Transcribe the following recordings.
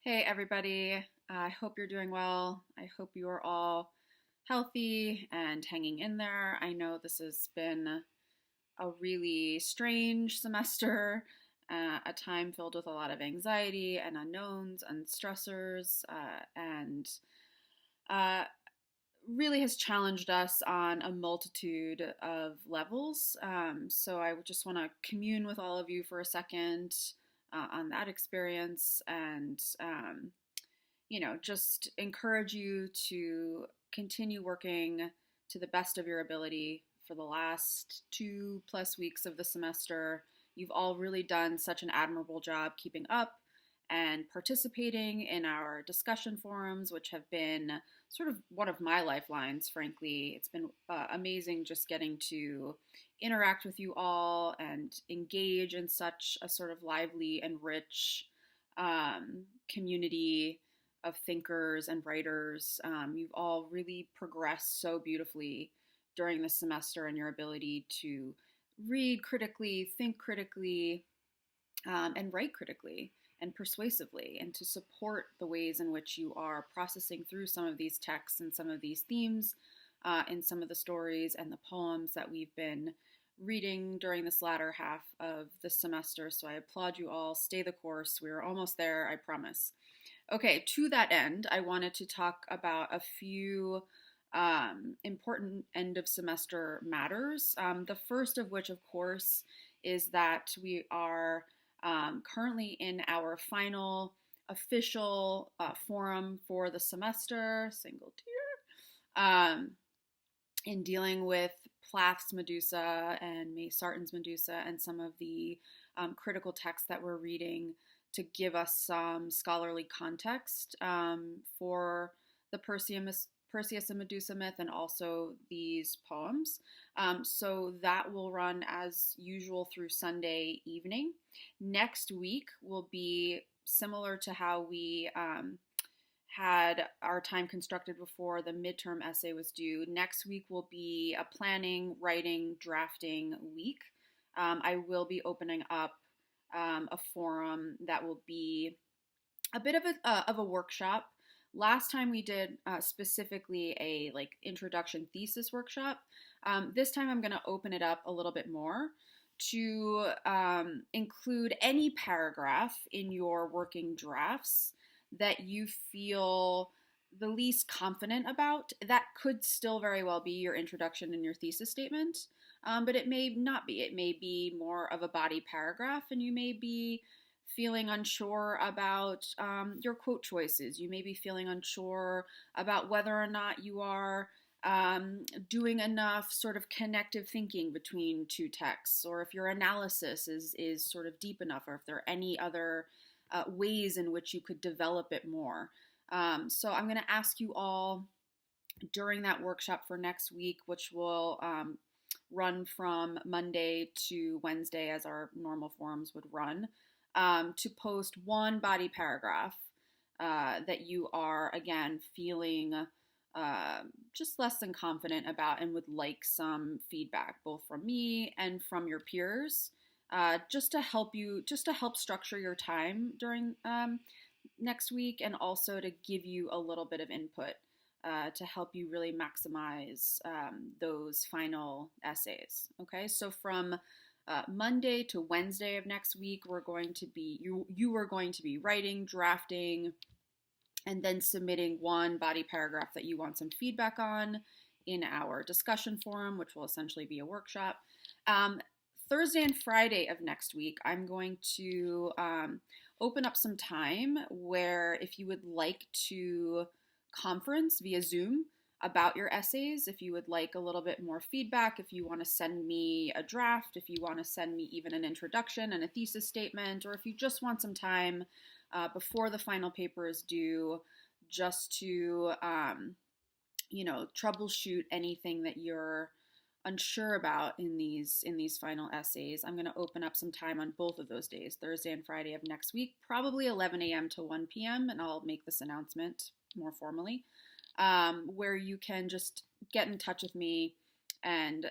Hey, everybody. I hope you're doing well. I hope you are all healthy and hanging in there. I know this has been a really strange semester, a time filled with a lot of anxiety and unknowns and stressors, and uh, really has challenged us on a multitude of levels. So I would just want to commune with all of you for a second on that experience and just encourage you to continue working to the best of your ability for the last 2+ weeks of the semester. You've all really done such an admirable job keeping up and participating in our discussion forums, which have been sort of one of my lifelines, frankly. It's been amazing just getting to interact with you all and engage in such a sort of lively and rich community of thinkers and writers. You've all really progressed so beautifully during the semester in your ability to read critically, think critically, and write critically and persuasively, and to support the ways in which you are processing through some of these texts and some of these themes in some of the stories and the poems that we've been reading during this latter half of the semester. So I applaud you all. Stay the course. We're almost there, I promise. Okay, to that end, I wanted to talk about a few important end of semester matters. The first of which, of course, is that we are currently in our final official forum for the semester, single tier, in dealing with Plath's Medusa and May Sarton's Medusa and some of the critical texts that we're reading to give us some scholarly context for the Perseus and Medusa myth and also these poems. So that will run as usual through Sunday evening. Next week will be similar to how we had our time constructed before the midterm essay was due. Next week will be a planning, writing, drafting week. I will be opening up a forum that will be a bit of a workshop. Last time we did specifically a introduction thesis workshop. This time I'm going to open it up a little bit more to include any paragraph in your working drafts that you feel the least confident about. That could still very well be your introduction and your thesis statement, but it may not be. It may be more of a body paragraph, and you may be feeling unsure about your quote choices. You may be feeling unsure about whether or not you are doing enough sort of connective thinking between two texts, or if your analysis is sort of deep enough, or if there are any other ways in which you could develop it more. So I'm going to ask you all during that workshop for next week, which will run from Monday to Wednesday as our normal forums would run, to post one body paragraph that you are, again, feeling just less than confident about and would like some feedback, both from me and from your peers, just to help structure your time during next week, and also to give you a little bit of input to help you really maximize those final essays. Okay, so from Monday to Wednesday of next week, we're going to be you are going to be writing, drafting, and then submitting one body paragraph that you want some feedback on in our discussion forum, which will essentially be a workshop. Thursday and Friday of next week, I'm going to open up some time where, if you would like to conference via Zoom about your essays, if you would like a little bit more feedback, if you want to send me a draft, if you want to send me even an introduction and a thesis statement, or if you just want some time before the final paper is due, just to troubleshoot anything that you're unsure about in these final essays. I'm going to open up some time on both of those days, Thursday and Friday of next week, probably 11 a.m. to 1 p.m., and I'll make this announcement more formally, where you can just get in touch with me and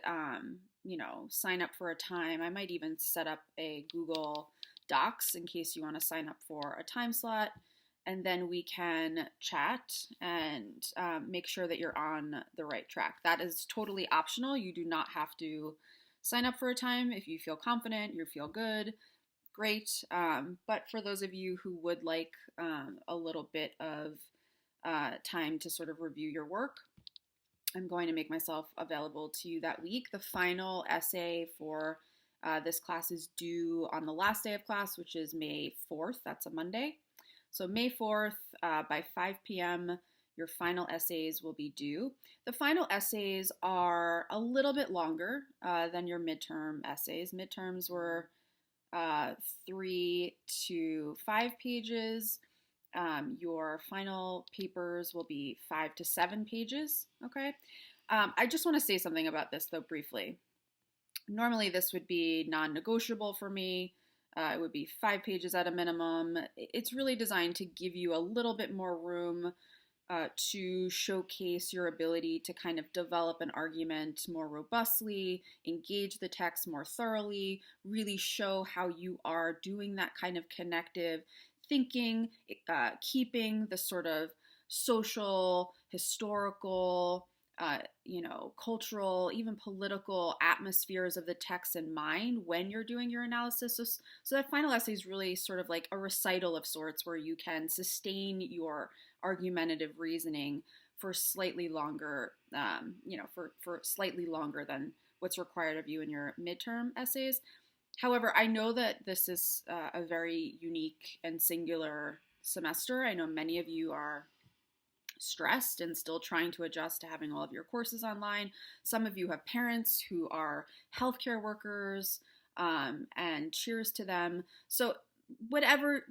sign up for a time. I might even set up a Google Docs in case you want to sign up for a time slot, and then we can chat and make sure that you're on the right track. That is totally optional. You do not have to sign up for a time. If you feel confident, you feel good, great. But for those of you who would like a little bit of time to sort of review your work, I'm going to make myself available to you that week. The final essay for this class is due on the last day of class, which is May 4th. That's a Monday. So May 4th by 5 p.m., your final essays will be due. The final essays are a little bit longer than your midterm essays. Midterms were 3 to 5 pages. Your final papers will be 5 to 7 pages, okay? I just want to say something about this, though, briefly. Normally, this would be non-negotiable for me. It would be 5 pages at a minimum. It's really designed to give you a little bit more room to showcase your ability to kind of develop an argument more robustly, engage the text more thoroughly, really show how you are doing that kind of connective thinking, keeping the sort of social, historical, cultural, even political atmospheres of the text in mind when you're doing your analysis. So that final essay is really sort of like a recital of sorts where you can sustain your argumentative reasoning for slightly longer, for slightly longer than what's required of you in your midterm essays. However, I know that this is a very unique and singular semester. I know many of you are stressed and still trying to adjust to having all of your courses online. Some of you have parents who are healthcare workers, and cheers to them. So whatever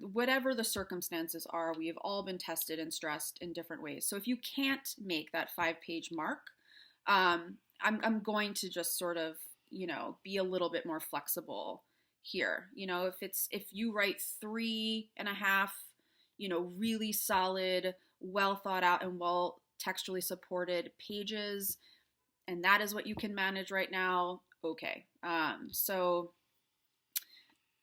the circumstances are, we have all been tested and stressed in different ways. So if you can't make that 5-page mark, I'm going to just sort of, be a little bit more flexible here. If you write 3.5, really solid, well thought out and well textually supported pages, and that is what you can manage right now, okay. So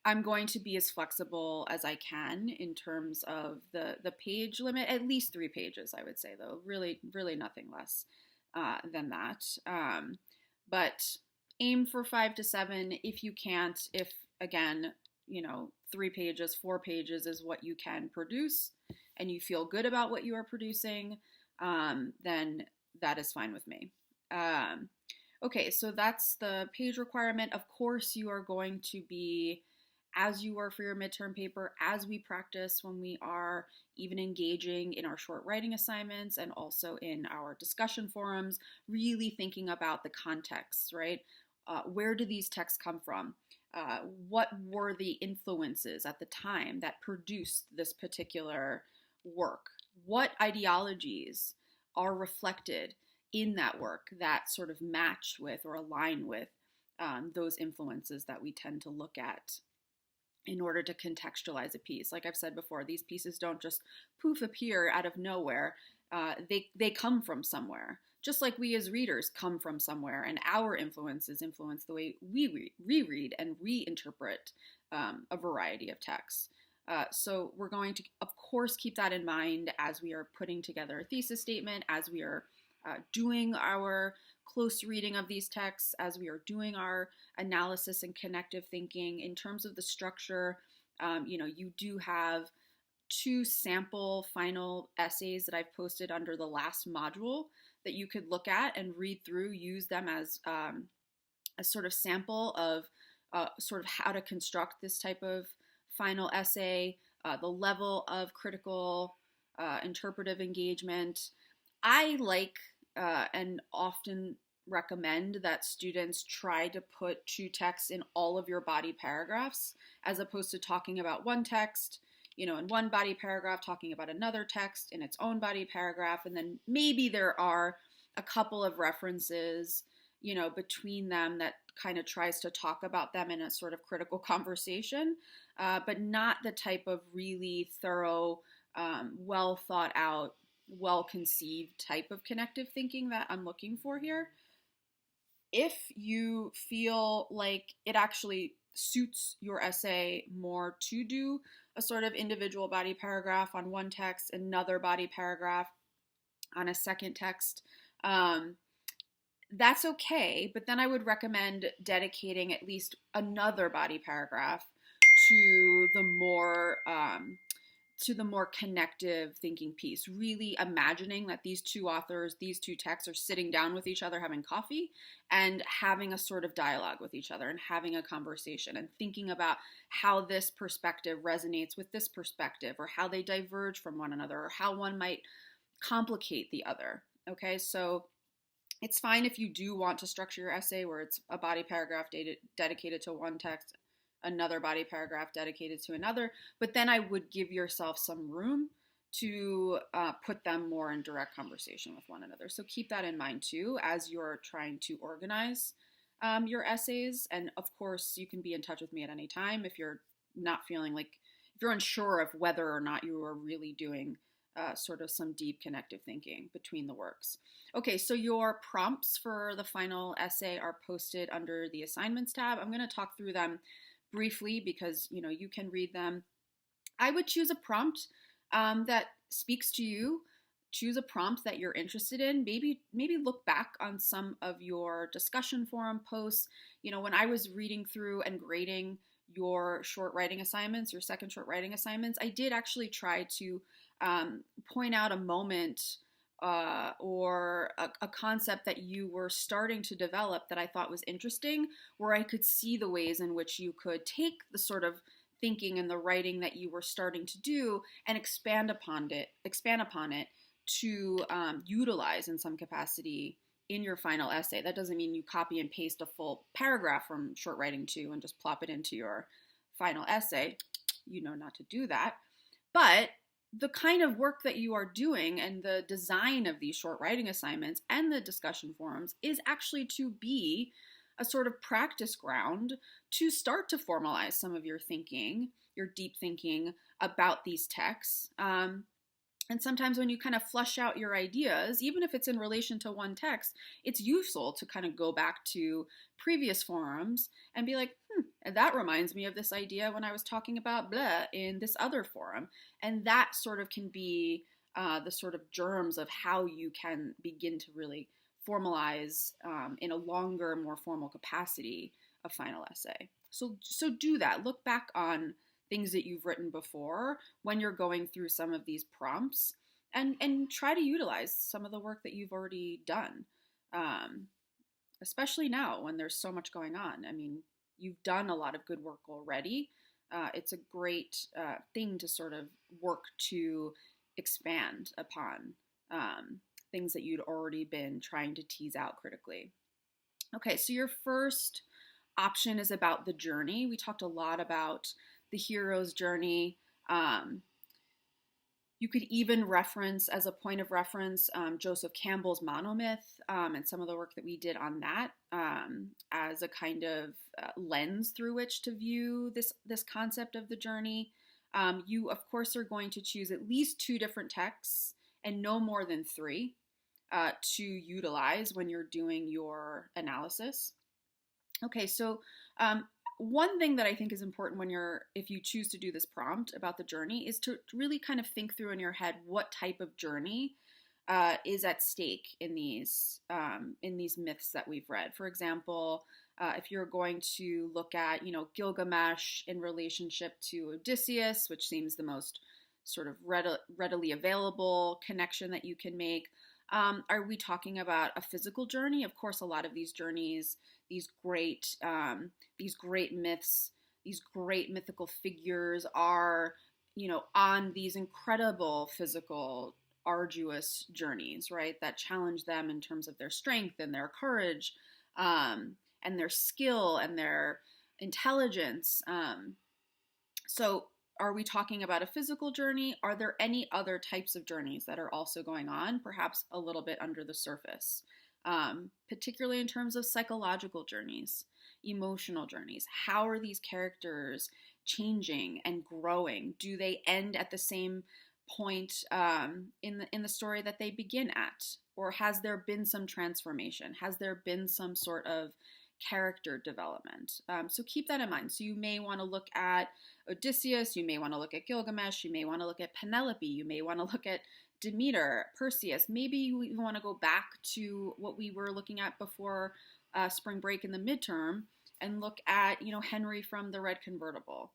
I'm going to be as flexible as I can in terms of the page limit, at least 3 pages, I would say, though, really, really nothing less than that. But aim for 5 to 7 if you can't. If, again, 3 pages, 4 pages is what you can produce and you feel good about what you are producing, then that is fine with me. Okay, so that's the page requirement. Of course, you are going to be, as you were for your midterm paper, as we practice when we are even engaging in our short writing assignments and also in our discussion forums, really thinking about the context, right? Where do these texts come from? What were the influences at the time that produced this particular work? What ideologies are reflected in that work that sort of match with or align with those influences that we tend to look at in order to contextualize a piece? Like I've said before, these pieces don't just poof appear out of nowhere. They come from somewhere. Just like we as readers come from somewhere, and our influences influence the way we reread and reinterpret a variety of texts. So we're going to, of course, keep that in mind as we are putting together a thesis statement, as we are doing our close reading of these texts, as we are doing our analysis and connective thinking. In terms of the structure, you do have 2 sample final essays that I've posted under the last module that you could look at and read through, use them as a sort of sample of sort of how to construct this type of final essay, the level of critical interpretive engagement. I like and often recommend that students try to put 2 texts in all of your body paragraphs, as opposed to talking about one text, in one body paragraph, talking about another text in its own body paragraph, and then maybe there are a couple of references, between them that kind of tries to talk about them in a sort of critical conversation, but not the type of really thorough, well thought out, well-conceived type of connective thinking that I'm looking for here. If you feel like it actually suits your essay more to do a sort of individual body paragraph on one text, another body paragraph on a second text. Um, that's okay, but then I would recommend dedicating at least another body paragraph to the more connective thinking piece, really imagining that these two authors, these two texts are sitting down with each other having coffee and having a sort of dialogue with each other and having a conversation and thinking about how this perspective resonates with this perspective, or how they diverge from one another, or how one might complicate the other. Okay, so it's fine if you do want to structure your essay where it's a body paragraph dedicated to one text, another body paragraph dedicated to another, but then I would give yourself some room to put them more in direct conversation with one another. So keep that in mind too as you're trying to organize your essays. And of course, you can be in touch with me at any time if you're not feeling like, if you're unsure of whether or not you are really doing sort of some deep connective thinking between the works. Okay, so your prompts for the final essay are posted under the assignments tab. I'm going to talk through them briefly because you can read them. I would choose a prompt that speaks to you. Choose a prompt that you're interested in. Maybe look back on some of your discussion forum posts. When I was reading through and grading your short writing assignments, your second short writing assignments, I did actually try to point out a moment or a concept that you were starting to develop that I thought was interesting, where I could see the ways in which you could take the sort of thinking and the writing that you were starting to do and expand upon it to utilize in some capacity in your final essay. That doesn't mean you copy and paste a full paragraph from Short Writing 2 and just plop it into your final essay. You know not to do that. But the kind of work that you are doing and the design of these short writing assignments and the discussion forums is actually to be a sort of practice ground to start to formalize some of your thinking, your deep thinking about these texts. And sometimes when you kind of flush out your ideas, even if it's in relation to one text, it's useful to kind of go back to previous forums and be like, that reminds me of this idea when I was talking about blah in this other forum. And that sort of can be the sort of germs of how you can begin to really formalize in a longer, more formal capacity a final essay. So do that. Look back on things that you've written before when you're going through some of these prompts and try to utilize some of the work that you've already done, especially now when there's so much going on. I mean, you've done a lot of good work already. It's a great thing to sort of work to expand upon things that you'd already been trying to tease out critically. Okay, so your first option is about the journey. We talked a lot about the hero's journey. You could even reference, as a point of reference, Joseph Campbell's monomyth and some of the work that we did on that as a kind of lens through which to view this concept of the journey. You, of course, are going to choose at least 2 different texts and no more than 3 to utilize when you're doing your analysis. Okay, so one thing that I think is important if you choose to do this prompt about the journey is to really kind of think through in your head what type of journey is at stake in these myths that we've read. For example, if you're going to look at, Gilgamesh in relationship to Odysseus, which seems the most sort of readily available connection that you can make. Are we talking about a physical journey? Of course, a lot of these journeys, these great myths, these great mythical figures are, on these incredible physical, arduous journeys, right? That challenge them in terms of their strength and their courage, and their skill and their intelligence. So are we talking about a physical journey? Are there any other types of journeys that are also going on, perhaps a little bit under the surface, particularly in terms of psychological journeys, emotional journeys? How are these characters changing and growing? Do they end at the same point in the story that they begin at? Or has there been some transformation? Has there been some sort of character development. So keep that in mind. So you may want to look at Odysseus, you may want to look at Gilgamesh, you may want to look at Penelope, you may want to look at Demeter, Perseus. Maybe you even want to go back to what we were looking at before spring break in the midterm and look at, Henry from the Red Convertible.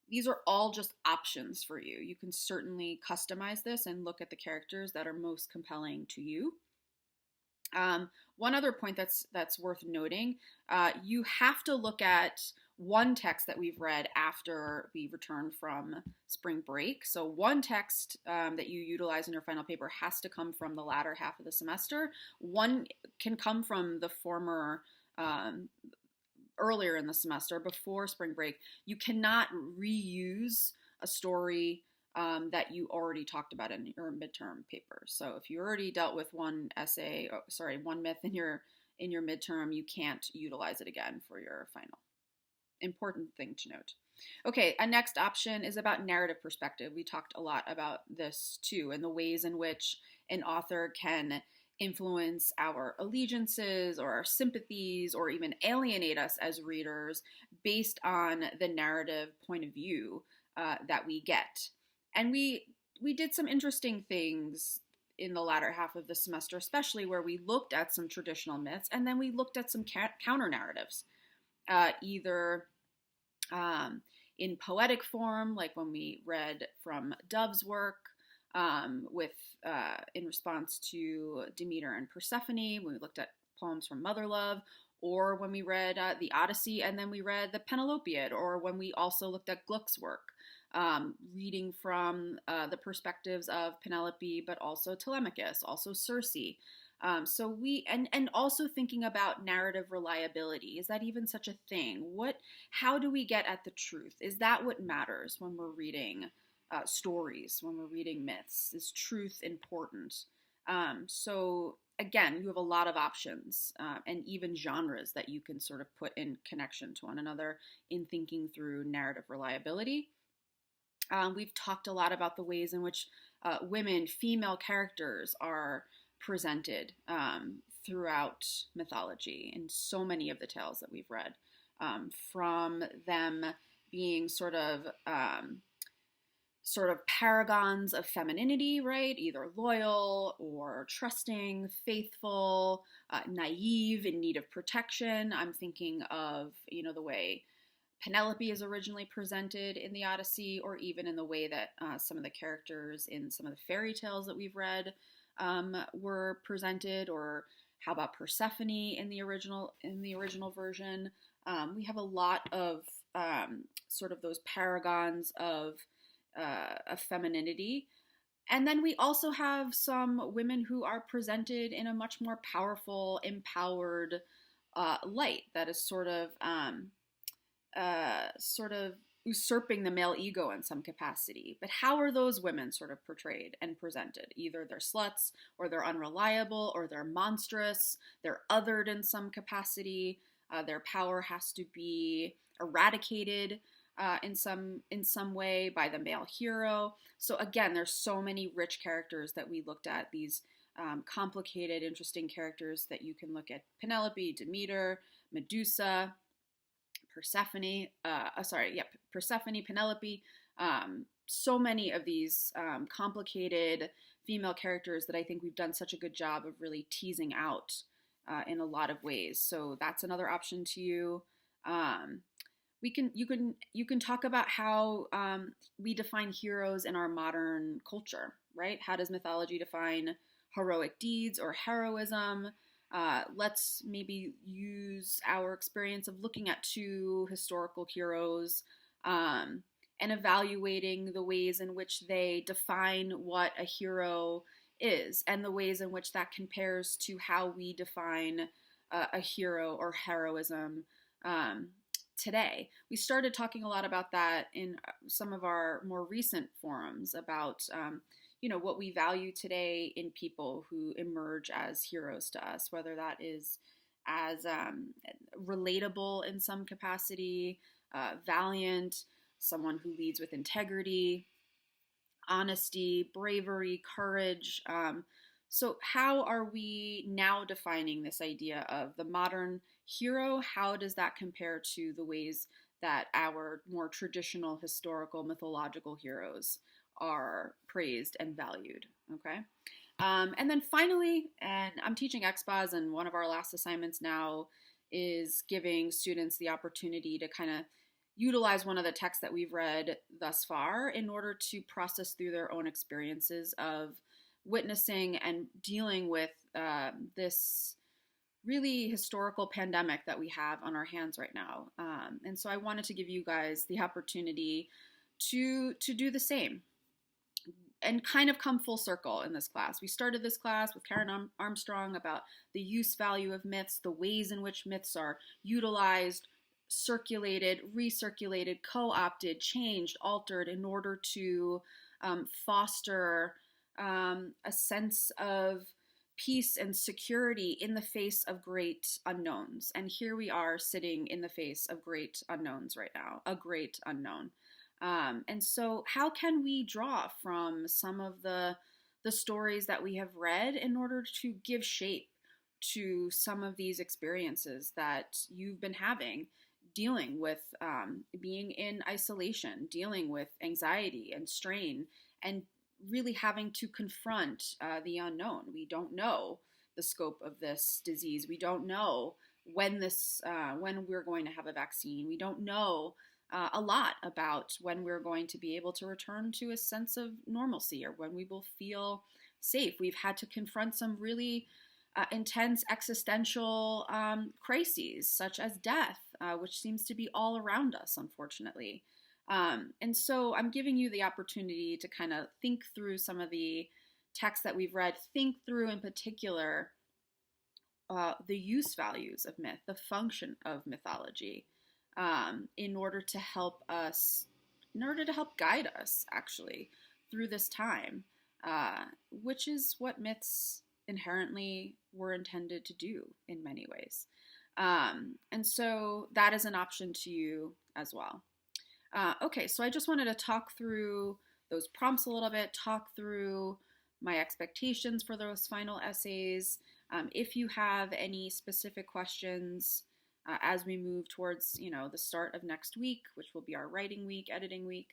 These are all just options for you. You can certainly customize this and look at the characters that are most compelling to you. One other point that's worth noting, you have to look at one text that we've read after we return from spring break. So one text that you utilize in your final paper has to come from the latter half of the semester. One can come from the former earlier in the semester before spring break. You cannot reuse a story that you already talked about in your midterm paper. So if you already dealt with one myth in your midterm, you can't utilize it again for your final. Important thing to note. Okay, a next option is about narrative perspective. We talked a lot about this too, and the ways in which an author can influence our allegiances or our sympathies or even alienate us as readers based on the narrative point of view that we get. And we did some interesting things in the latter half of the semester, especially where we looked at some traditional myths and then we looked at some counter narratives, either in poetic form, like when we read from Dove's work in response to Demeter and Persephone, when we looked at poems from Mother Love, or when we read the Odyssey and then we read the Penelopiad, or when we also looked at Gluck's work, reading from the perspectives of Penelope, but also Telemachus, also Circe. So we and also thinking about narrative reliability. Is that even such a thing? How do we get at the truth? Is that what matters when we're reading stories, when we're reading myths? Is truth important? So again, you have a lot of options and even genres that you can sort of put in connection to one another in thinking through narrative reliability. We've talked a lot about the ways in which female characters are presented throughout mythology in so many of the tales that we've read, from them being sort of paragons of femininity, right? Either loyal or trusting, faithful, naive, in need of protection. I'm thinking of, the way Penelope is originally presented in the Odyssey, or even in the way that some of the characters in some of the fairy tales that we've read were presented, or how about Persephone in the original version? We have a lot of sort of those paragons of femininity. And then we also have some women who are presented in a much more powerful, empowered light that is sort of usurping the male ego in some capacity. But how are those women sort of portrayed and presented? Either they're sluts, or they're unreliable, or they're monstrous, they're othered in some capacity, their power has to be eradicated in some way by the male hero. So again, there's so many rich characters that we looked at, these complicated, interesting characters that you can look at: Penelope, Demeter, Medusa, Persephone, Penelope, so many of these complicated female characters that I think we've done such a good job of really teasing out in a lot of ways. So that's another option to you. You can talk about how we define heroes in our modern culture, right? How does mythology define heroic deeds or heroism? Let's maybe use our experience of looking at two historical heroes and evaluating the ways in which they define what a hero is, and the ways in which that compares to how we define a hero or heroism today. We started talking a lot about that in some of our more recent forums about what we value today in people who emerge as heroes to us, whether that is as relatable in some capacity, valiant, someone who leads with integrity, honesty, bravery, courage. So, how are we now defining this idea of the modern hero? How does that compare to the ways that our more traditional historical mythological heroes are praised and valued? Okay. And then finally, and I'm teaching XPAs, and one of our last assignments now is giving students the opportunity to kind of utilize one of the texts that we've read thus far in order to process through their own experiences of witnessing and dealing with this really historical pandemic that we have on our hands right now. And so I wanted to give you guys the opportunity to do the same and kind of come full circle in this class. We started this class with Karen Armstrong about the use value of myths, the ways in which myths are utilized, circulated, recirculated, co-opted, changed, altered in order to foster a sense of peace and security in the face of great unknowns. And here we are sitting in the face of great unknowns right now, a great unknown. And so, how can we draw from some of the stories that we have read in order to give shape to some of these experiences that you've been having, dealing with being in isolation, dealing with anxiety and strain, and really having to confront the unknown? We don't know the scope of this disease. We don't know when we're going to have a vaccine. We don't know a lot about when we're going to be able to return to a sense of normalcy or when we will feel safe. We've had to confront some really intense existential crises, such as death, which seems to be all around us, unfortunately. And so I'm giving you the opportunity to kind of think through some of the texts that we've read, think through in particular the use values of myth, the function of mythology, in order to help us, in order to help guide us actually through this time, which is what myths inherently were intended to do in many ways. And so that is an option to you as well. Okay, so I just wanted to talk through those prompts a little bit, talk through my expectations for those final essays. If you have any specific questions as we move towards, the start of next week, which will be our writing week, editing week,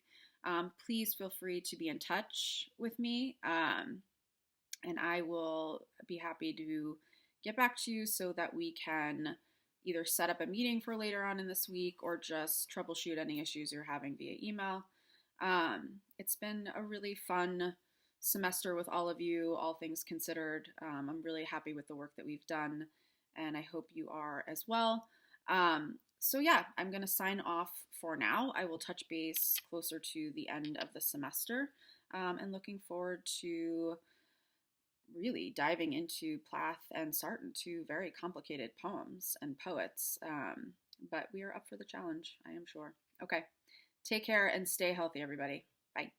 please feel free to be in touch with me, and I will be happy to get back to you so that we can either set up a meeting for later on in this week or just troubleshoot any issues you're having via email. It's been a really fun semester with all of you, all things considered. I'm really happy with the work that we've done, and I hope you are as well. So yeah, I'm going to sign off for now. I will touch base closer to the end of the semester, and looking forward to really diving into Plath and Sarton, two very complicated poems and poets. But we are up for the challenge, I am sure. Okay, take care and stay healthy, everybody. Bye.